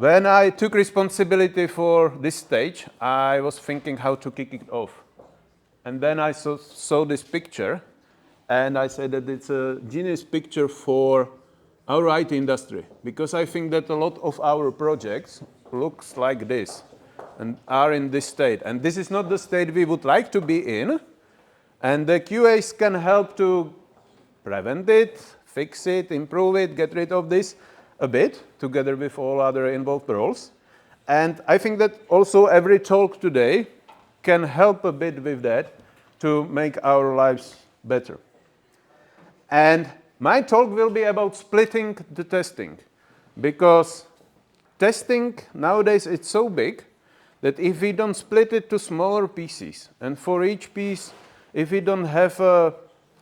When I took responsibility for this stage, I was thinking how to kick it off. And then I saw this picture, and I said that it's a genius picture for our IT industry, because I think that a lot of our projects looks like this and are in this state. And this is not the state we would like to be in, and the QAs can help to prevent it, fix it, improve it, get rid of this a bit, together with all other involved roles. And I think that also every talk today can help a bit with that to make our lives better. And my talk will be about splitting the testing, because testing nowadays it's so big that if we don't split it to smaller pieces, and for each piece, if we don't have a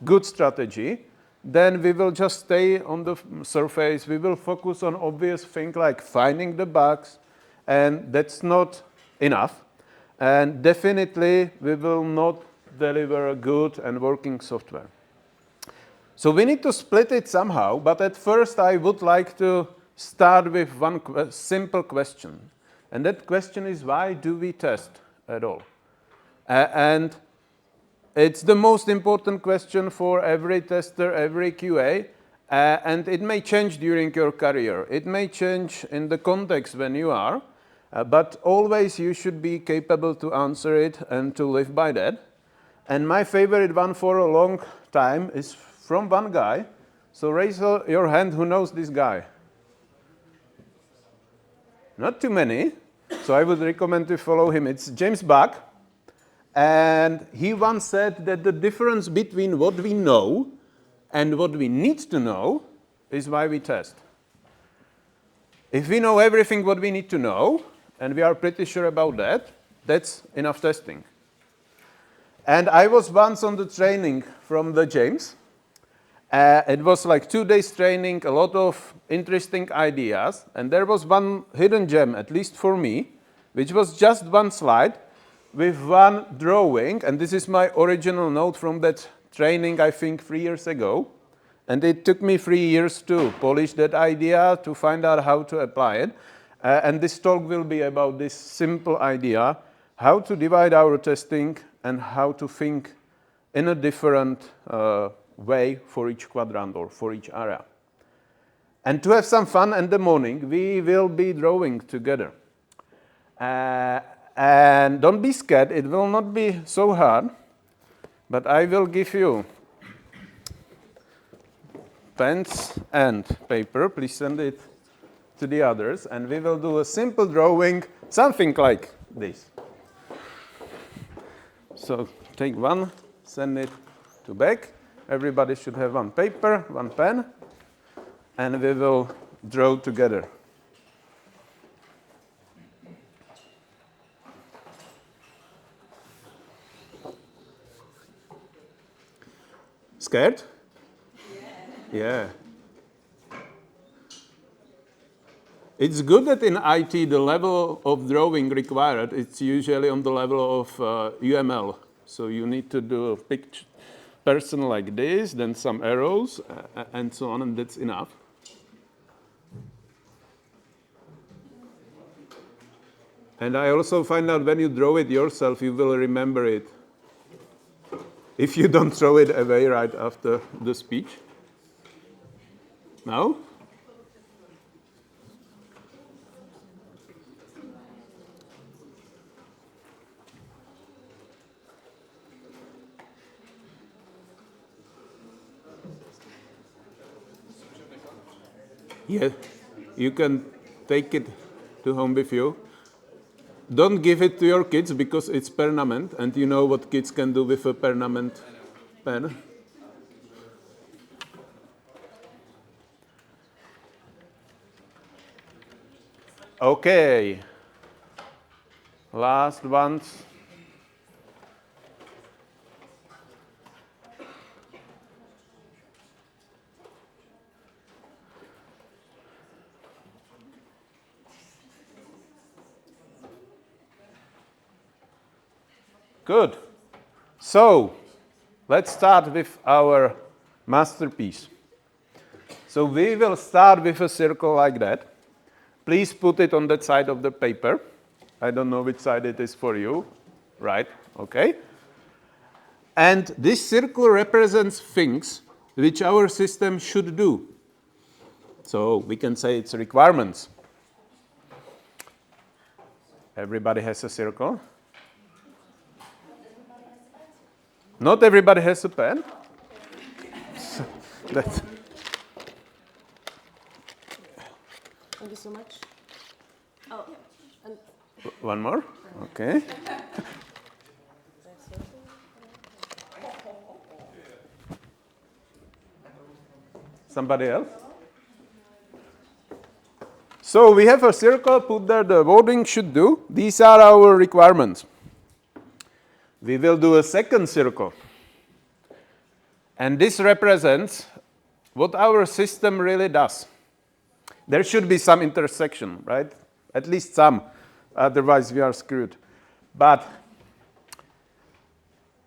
good strategy, then we will just stay on the surface. We will focus on obvious things like finding the bugs, and that's not enough. And definitely, we will not deliver a good and working software. So we need to split it somehow, but at first I would like to start with one simple question. And that question is, why do we test at all? And it's the most important question for every tester, every QA, and it may change during your career. It may change in the context when you are, but always you should be capable to answer it and to live by that. And my favorite one for a long time is from one guy. So raise your hand who knows this guy. Not too many, so I would recommend to follow him. It's James Buck. And he once said that the difference between what we know and what we need to know is why we test. If we know everything what we need to know, and we are pretty sure about that, that's enough testing. And I was once on the training from the James. It was like 2 days training, a lot of interesting ideas, and there was one hidden gem, at least for me, which was just one slide with one drawing, and this is my original note from that training, I think 3 years ago. And it took me 3 years to polish that idea, to find out how to apply it. And this talk will be about this simple idea, how to divide our testing and how to think in a different way for each quadrant or for each area. And to have some fun in the morning, we will be drawing together. And don't be scared, it will not be so hard, but I will give you pens and paper. Please send it to the others, and we will do a simple drawing, something like this. So take one, send it to back. Everybody should have one paper, one pen, and we will draw together. Scared? Yeah. It's good that in IT the level of drawing required, it's usually on the level of UML. So you need to do a picture person like this, then some arrows, and so on, and that's enough. And I also find out when you draw it yourself, you will remember it. If you don't throw it away right after the speech. No? Yeah, you can take it to home with you. Don't give it to your kids because it's permanent, and you know what kids can do with a permanent pen. Okay. Last ones. Good. So, let's start with our masterpiece. So we will start with a circle like that. please put it on that side of the paper. I don't know which side it is for you. Right, okay. And this circle represents things which our system should do. So we can say it's requirements. Everybody has a circle. Not everybody has a pen. So Thank you so much. Oh, and one more. Okay. Somebody else? So we have a circle, put there the wording should do. These are our requirements. We will do a second circle. And this represents what our system really does. There should be some intersection, right? At least some. Otherwise, we are screwed. But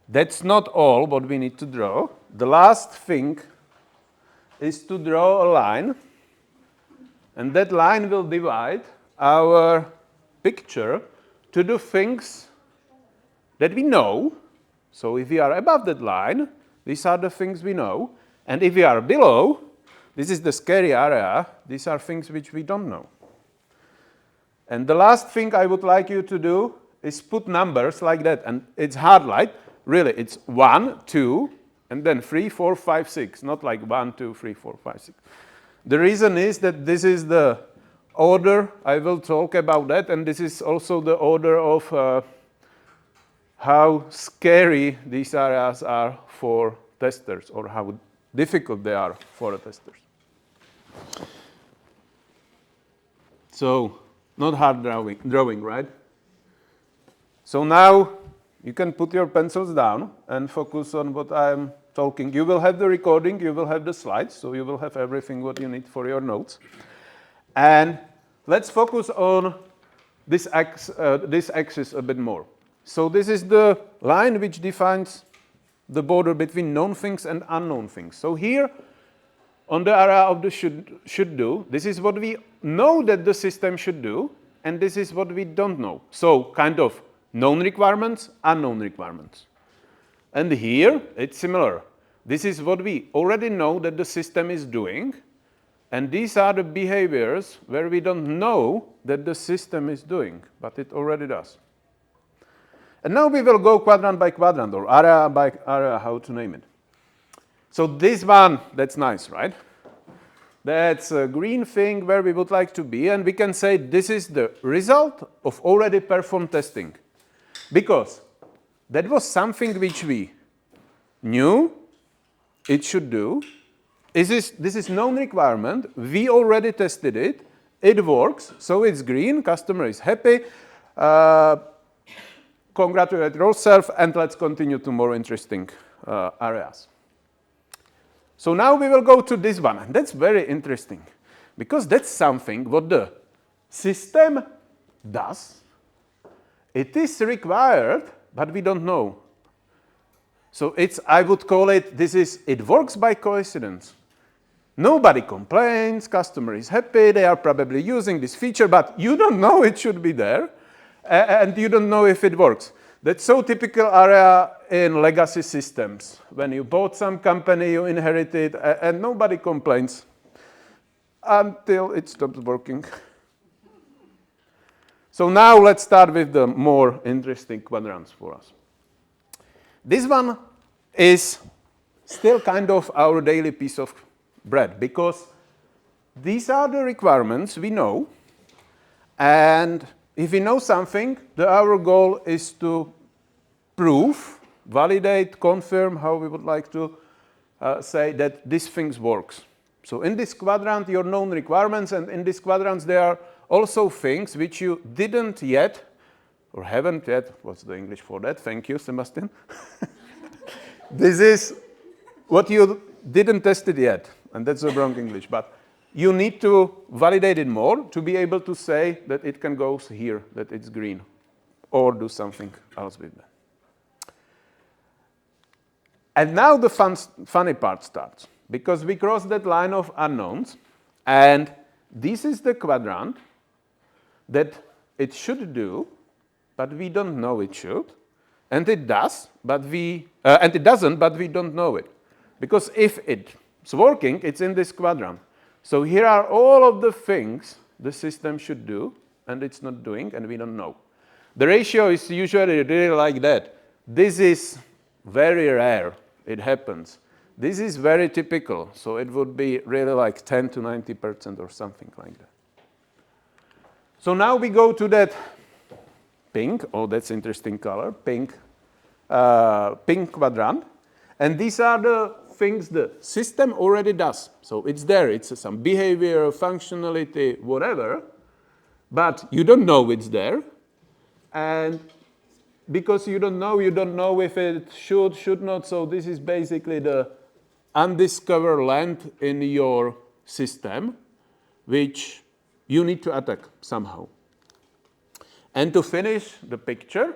that's not all what we need to draw. The last thing is to draw a line. And that line will divide our picture to the things that we know. So if we are above that line, these are the things we know. And if we are below, this is the scary area, these are things which we don't know. And the last thing I would like you to do is put numbers like that. And it's hard, right? Really, it's 1, 2, and then 3, 4, 5, 6. Not like 1, 2, 3, 4, 5, 6. The reason is that this is the order. I will talk about that. And this is also the order of how scary these areas are for testers, or how difficult they are for the testers. So, not hard drawing, right? So now you can put your pencils down and focus on what I'm talking. You will have the recording, you will have the slides, so you will have everything what you need for your notes. And let's focus on this axis a bit more. So this is the line which defines the border between known things and unknown things. So here, on the area of the should do, this is what we know that the system should do, and this is what we don't know. So kind of known requirements, unknown requirements. And here, it's similar. This is what we already know that the system is doing, and these are the behaviors where we don't know that the system is doing, but it already does. And now we will go quadrant by quadrant, or area by area, how to name it. So this one, that's nice, right? That's a green thing where we would like to be, and we can say this is the result of already performed testing. Because that was something which we knew it should do. This is known requirement. We already tested it. It works, so it's green. Customer is happy. Congratulate yourself, and let's continue to more interesting areas. So now we will go to this one, and that's very interesting, because that's something what the system does. It is required, but we don't know. So I would call it, it works by coincidence. Nobody complains, customer is happy, they are probably using this feature, but you don't know it should be there, and you don't know if it works. That's so typical area in legacy systems. When you bought some company, you inherit it, and nobody complains until it stops working. So now let's start with the more interesting quadrants for us. This one is still kind of our daily piece of bread, because these are the requirements we know, and if we know something, our goal is to prove, validate, confirm, how we would like to say that this thing works. So in this quadrant, your known requirements, and in these quadrants, there are also things which you didn't yet, or haven't yet, what's the English for that? Thank you, Sebastian. This is what you didn't test it yet, and that's the wrong English, but you need to validate it more to be able to say that it can go here, that it's green, or do something else with that. And now the funny part starts, because we cross that line of unknowns, and this is the quadrant that it should do, but we don't know it should, and it does, but and it doesn't, but we don't know it. Because if it's working, it's in this quadrant. So here are all of the things the system should do, and it's not doing, and we don't know. The ratio is usually really like that. This is very rare. It happens. This is very typical, so it would be really like 10 to 90% or something like that. So now we go to that pink, oh, that's interesting color, pink quadrant. And these are the things the system already does. So it's there, it's some behavior, functionality, whatever, but you don't know it's there. And because you don't know if it should not, so this is basically the undiscovered land in your system, which you need to attack somehow. And to finish the picture,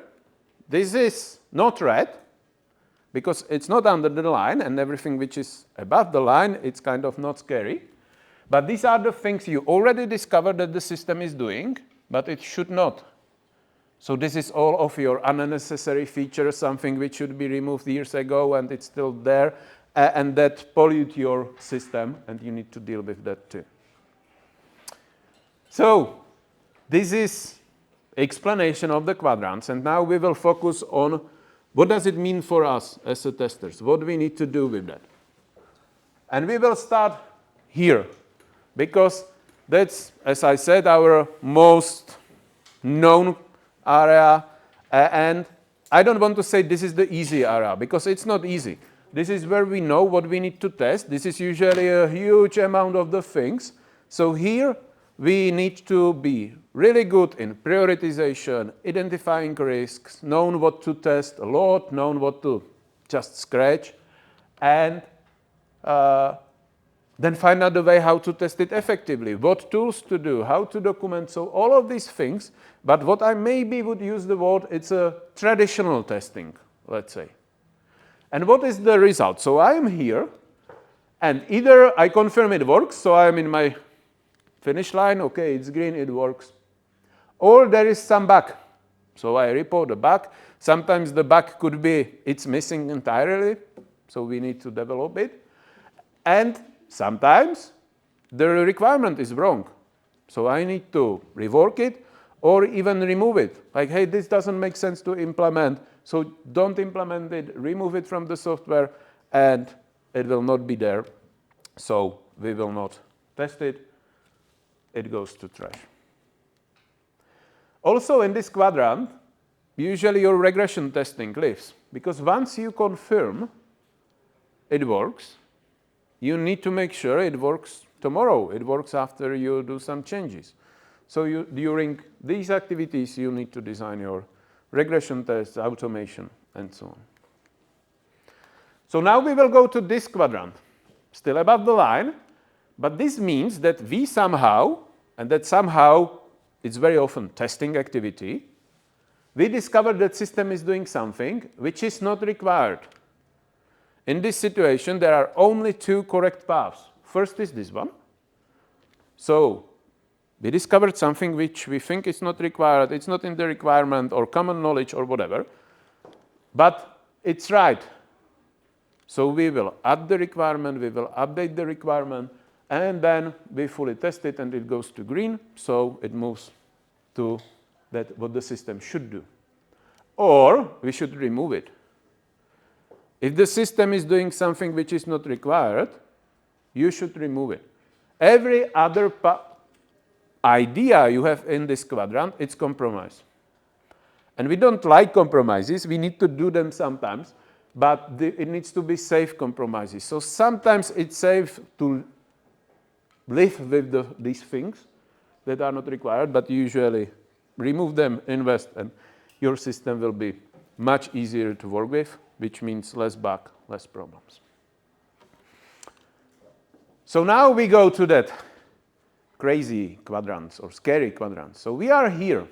this is not red, because it's not under the line, and everything which is above the line, it's kind of not scary. But these are the things you already discovered that the system is doing, but it should not. So this is all of your unnecessary features, something which should be removed years ago, and it's still there, and that pollute your system, and you need to deal with that too. So this is explanation of the quadrants, and now we will focus on what does it mean for us as a testers, what do we need to do with that. And we will start here, because that's, as I said, our most known area, and I don't want to say this is the easy area, because it's not easy. This is where we know what we need to test. This is usually a huge amount of the things. So here we need to be really good in prioritization, identifying risks, knowing what to test a lot, knowing what to just scratch, and then find out the way how to test it effectively, what tools to do, how to document, so all of these things. But what I maybe would use the word, it's a traditional testing, let's say. And what is the result? So I am here, and either I confirm it works, so I am in my finish line, okay, it's green, it works. Or there is some bug, so I report a bug. Sometimes the bug could be it's missing entirely, so we need to develop it. And sometimes the requirement is wrong, so I need to rework it or even remove it. Like, hey, this doesn't make sense to implement, so don't implement it, remove it from the software, and it will not be there, so we will not test it. It goes to trash. Also in this quadrant, usually your regression testing lives, because once you confirm it works, you need to make sure it works tomorrow. It works after you do some changes. So during these activities, you need to design your regression tests, automation, and so on. So now we will go to this quadrant, still above the line, but this means that we somehow, and that somehow it's very often testing activity, we discovered that system is doing something which is not required. In this situation, there are only two correct paths. First is this one. So we discovered something which we think is not required, it's not in the requirement or common knowledge or whatever, but it's right. So we will add the requirement, we will update the requirement, and then we fully test it and it goes to green, so it moves to that what the system should do. Or we should remove it. If the system is doing something which is not required, you should remove it. Every other idea you have in this quadrant, it's compromise. And we don't like compromises, we need to do them sometimes, but it needs to be safe compromises. So sometimes it's safe to live with these things that are not required, but usually remove them, invest, and your system will be much easier to work with, which means less bug, less problems. So now we go to that crazy quadrants or scary quadrants. So we are here.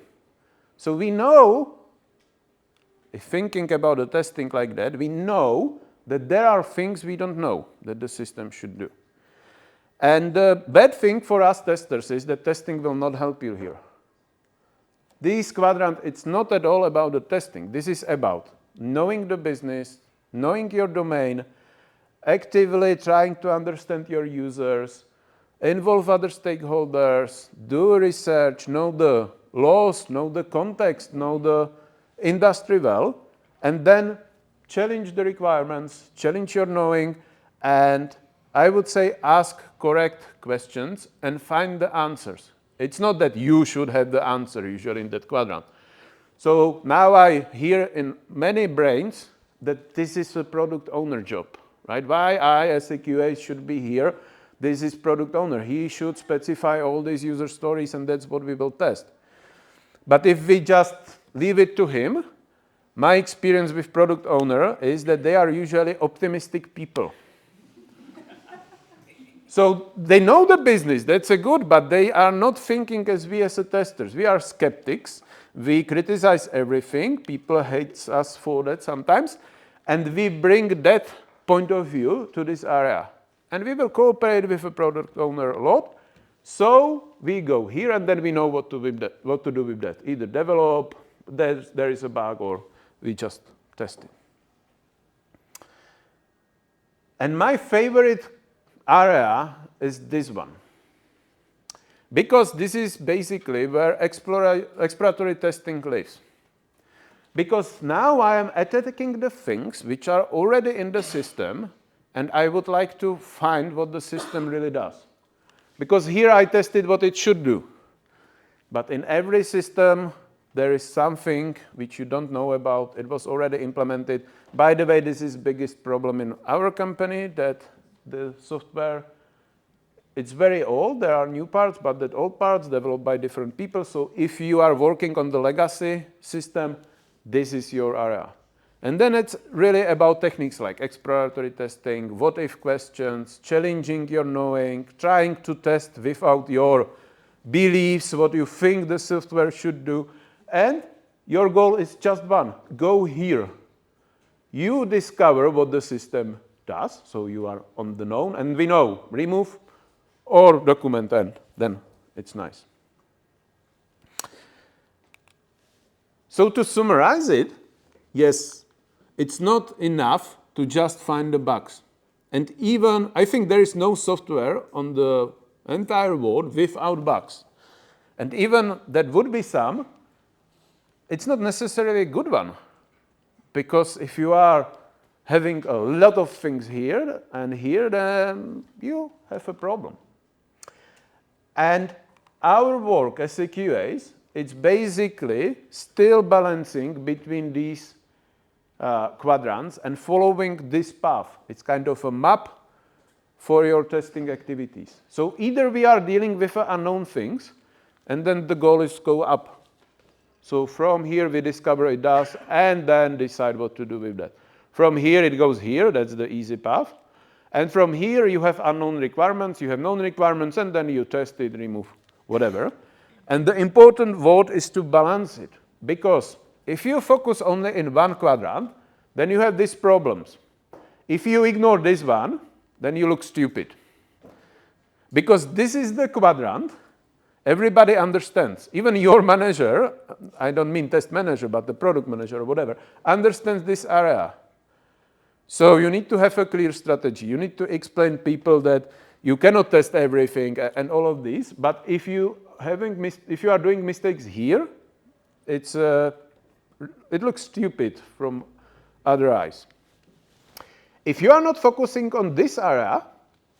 So we know, if thinking about the testing like that, we know that there are things we don't know that the system should do. And the bad thing for us testers is that testing will not help you here. this quadrant, it's not at all about the testing. This is about knowing the business, knowing your domain, actively trying to understand your users, involve other stakeholders, do research, know the laws, know the context, know the industry well, and then challenge the requirements, challenge your knowing, and I would say ask correct questions and find the answers. It's not that you should have the answer usually in that quadrant. So now I hear in many brains that this is a product owner job, right? Why I as a QA should be here? This is product owner. He should specify all these user stories and that's what we will test. But if we just leave it to him, my experience with product owner is that they are usually optimistic people. So they know the business, that's a good, but they are not thinking as we as a testers. We are skeptics. We criticize everything. People hate us for that sometimes. And we bring that point of view to this area. And we will cooperate with a product owner a lot. So we go here and then we know what to do with that. Either develop, there is a bug, or we just test it. And my favorite area is this one. Because this is basically where exploratory testing lives. Because now I am attacking the things which are already in the system, and I would like to find what the system really does. Because here I tested what it should do. But in every system, there is something which you don't know about. It was already implemented. By the way, this is the biggest problem in our company, that the software, it's very old. There are new parts, but that old parts developed by different people. So if you are working on the legacy system, this is your area. And then it's really about techniques like exploratory testing, what-if questions, challenging your knowing, trying to test without your beliefs, what you think the software should do. And your goal is just one. Go here. You discover what the system does, so you are on the known, and we know, remove or document, and then it's nice. So to summarize it, yes, it's not enough to just find the bugs. And even, I think there is no software on the entire world without bugs. And even that would be some, it's not necessarily a good one. Because if you are having a lot of things here and here, then you have a problem. And our work as a QAs, it's basically still balancing between these quadrants and following this path. It's kind of a map for your testing activities. So either we are dealing with unknown things, and then the goal is go up. So from here we discover it does, and then decide what to do with that. From here it goes here, that's the easy path. And from here you have unknown requirements, you have known requirements, and then you test it, remove, whatever. And the important word is to balance it. Because if you focus only in one quadrant, then you have these problems. If you ignore this one, then you look stupid. Because this is the quadrant everybody understands. Even your manager, I don't mean test manager, but the product manager or whatever, understands this area. So you need to have a clear strategy. You need to explain people that you cannot test everything and all of these. But if you are doing mistakes here, it looks stupid from other eyes. If you are not focusing on this area,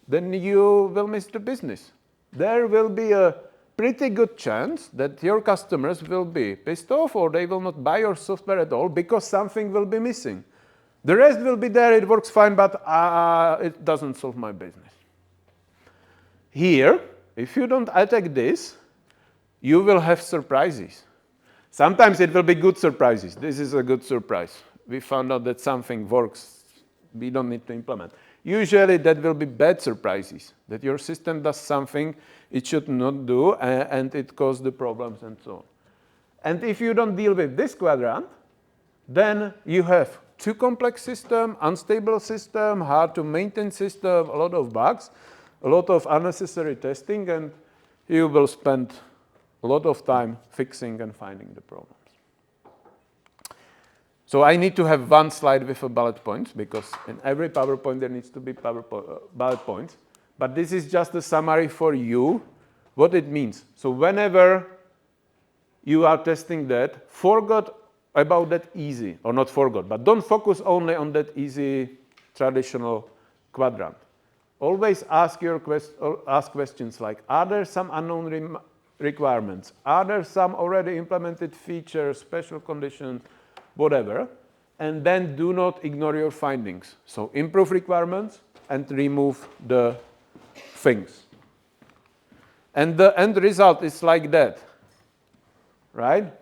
then you will miss the business. There will be a pretty good chance that your customers will be pissed off, or they will not buy your software at all because something will be missing. The rest will be there, it works fine, but it doesn't solve my business. Here, if you don't attack this, you will have surprises. Sometimes it will be good surprises. This is a good surprise. We found out that something works. We don't need to implement. Usually that will be bad surprises, that your system does something it should not do, and it causes the problems and so on. And if you don't deal with this quadrant, then you have too complex system, unstable system, hard to maintain system, a lot of bugs, a lot of unnecessary testing, and you will spend a lot of time fixing and finding the problems. So I need to have one slide with a bullet points, because in every PowerPoint there needs to be bullet points. But this is just a summary for you, what it means. So whenever you are testing that, forget about that easy, or not forget, but don't focus only on that easy traditional quadrant. Always ask questions like, are there some unknown requirements? Are there some already implemented features, special conditions, whatever? And then do not ignore your findings. So improve requirements and remove the things. And the end result is like that, right?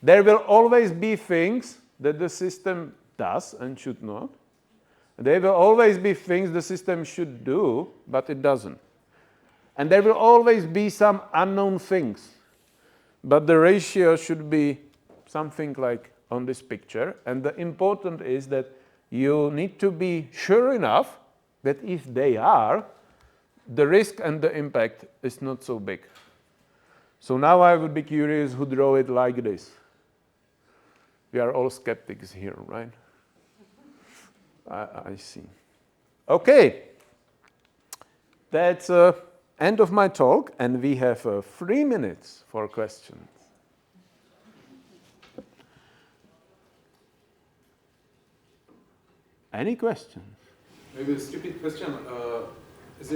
There will always be things that the system does and should not. There will always be things the system should do, but it doesn't. And there will always be some unknown things. But the ratio should be something like on this picture. And the important is that you need to be sure enough that if they are, the risk and the impact is not so big. So now I would be curious who draw it like this. We are all skeptics here, right? I see. Okay. That's end of my talk, and we have 3 minutes for questions. Any questions? Maybe a stupid question. Is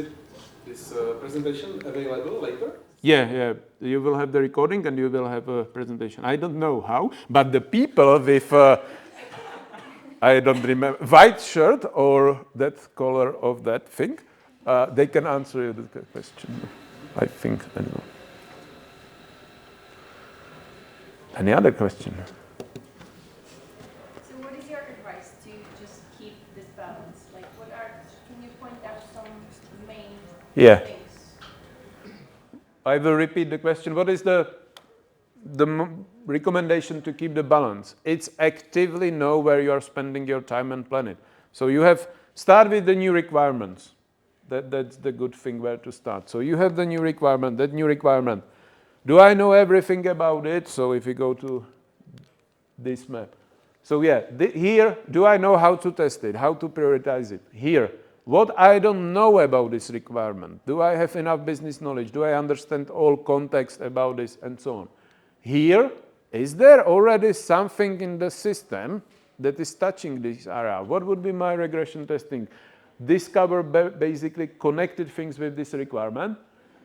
this presentation available later? Yeah. You will have the recording and you will have a presentation. I don't know how, but the people with, I don't remember, white shirt or that color of that thing, they can answer you the question. I think, I don't know. Any other question? So what is your advice to just keep this balance? Like can you point out some main things? I will repeat the question. What is the recommendation to keep the balance? It's actively know where you are spending your time and plan it. So you have, start with the new requirements. That's the good thing where to start. So you have the new requirement, that new requirement. Do I know everything about it? So if you go to this map. So here, do I know how to test it, how to prioritize it? Here, what I don't know about this requirement. Do I have enough business knowledge? Do I understand all context about this and so on? Here, is there already something in the system that is touching this area? What would be my regression testing? Discover basically connected things with this requirement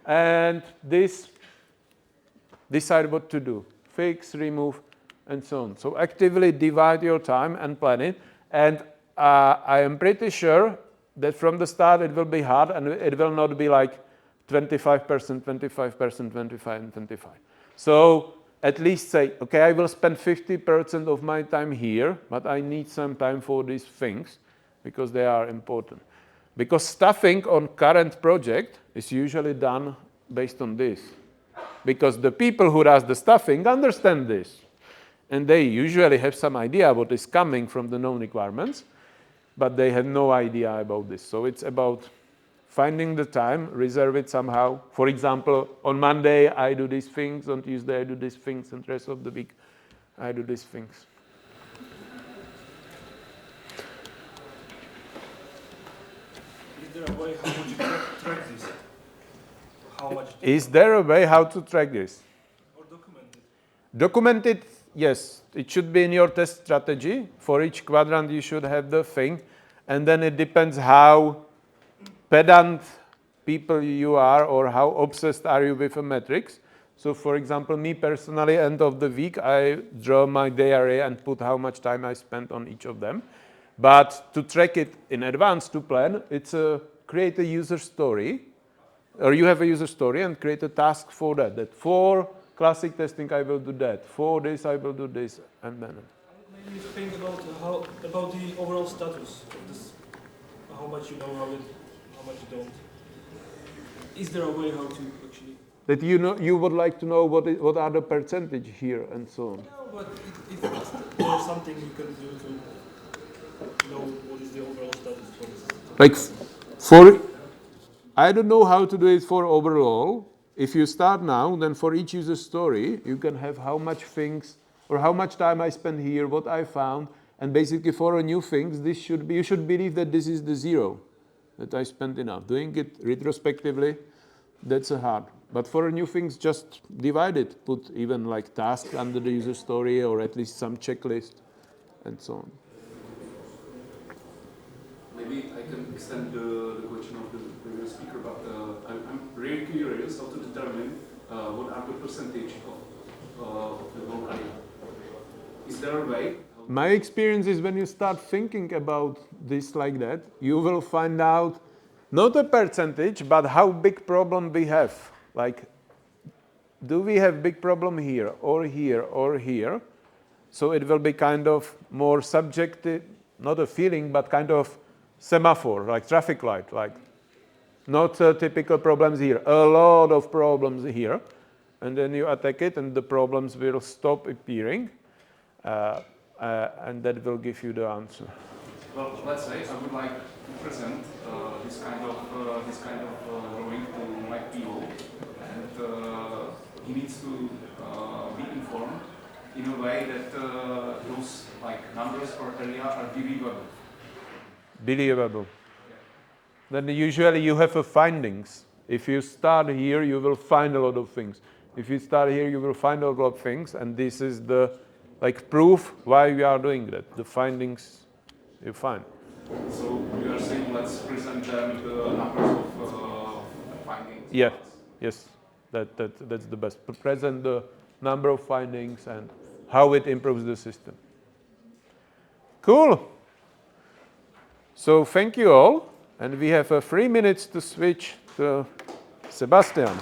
and this decide what to do. Fix, remove, and so on. So actively divide your time and plan it. And I am pretty sure that from the start it will be hard and it will not be like 25%, 25%, 25, and 25. So at least say, okay, I will spend 50% of my time here, but I need some time for these things because they are important. Because staffing on current project is usually done based on this. Because the people who does the staffing understand this. And they usually have some idea what is coming from the known requirements, but they have no idea about this. So it's about finding the time, reserve it somehow. For example, on Monday, I do these things. On Tuesday, I do these things. And the rest of the week, I do these things. Is there a way how would you track this? How much? Is there a way how to track this? Or document it? Document it, yes. It should be in your test strategy. For each quadrant, you should have the thing. And then it depends how pedant people you are or how obsessed are you with a metrics. So for example, me personally, end of the week, I draw my diary and put how much time I spent on each of them. But to track it in advance, to plan, it's create a user story, or you have a user story and create a task for that. That for classic testing, I will do that. For this, I will do this, and then. Maybe think about the overall status of this. How much you know, how much you don't. Is there a way how to actually? That you would like to know what are the percentage here and so on. No, but if there's something you can do to know what is the overall status for this. Like I don't know how to do it for overall. if you start now, then for each user story, you can have how much things, or how much time I spent here, what I found, and basically for a new things, you should believe that this is the 0, that I spent enough. Doing it retrospectively, that's hard. But for a new things, just divide it. Put even like tasks under the user story, or at least some checklist, and so on. Maybe I can extend the question of the previous speaker, but I'm really curious how to determine what are the percentage of the whole area. Is there a way? My experience is when you start thinking about this like that, you will find out not a percentage, but how big problem we have. Like, do we have big problem here, or here, or here? So it will be kind of more subjective, not a feeling, but kind of semaphore, like traffic light, like not typical problems here, a lot of problems here. And then you attack it, and the problems will stop appearing. And that will give you the answer. Well, let's say I would like to present this kind of drawing to my PO, and he needs to be informed in a way that those like numbers or area are believable. Believable. Then usually you have a findings. If you start here, you will find a lot of things. If you start here, you will find a lot of things, and this is the like proof why we are doing that. The findings you find. So you are saying let's present them the numbers of findings. Yeah. Yes. That's the best. Present the number of findings and how it improves the system. Cool. So thank you all, and we have 3 minutes to switch to Sebastian.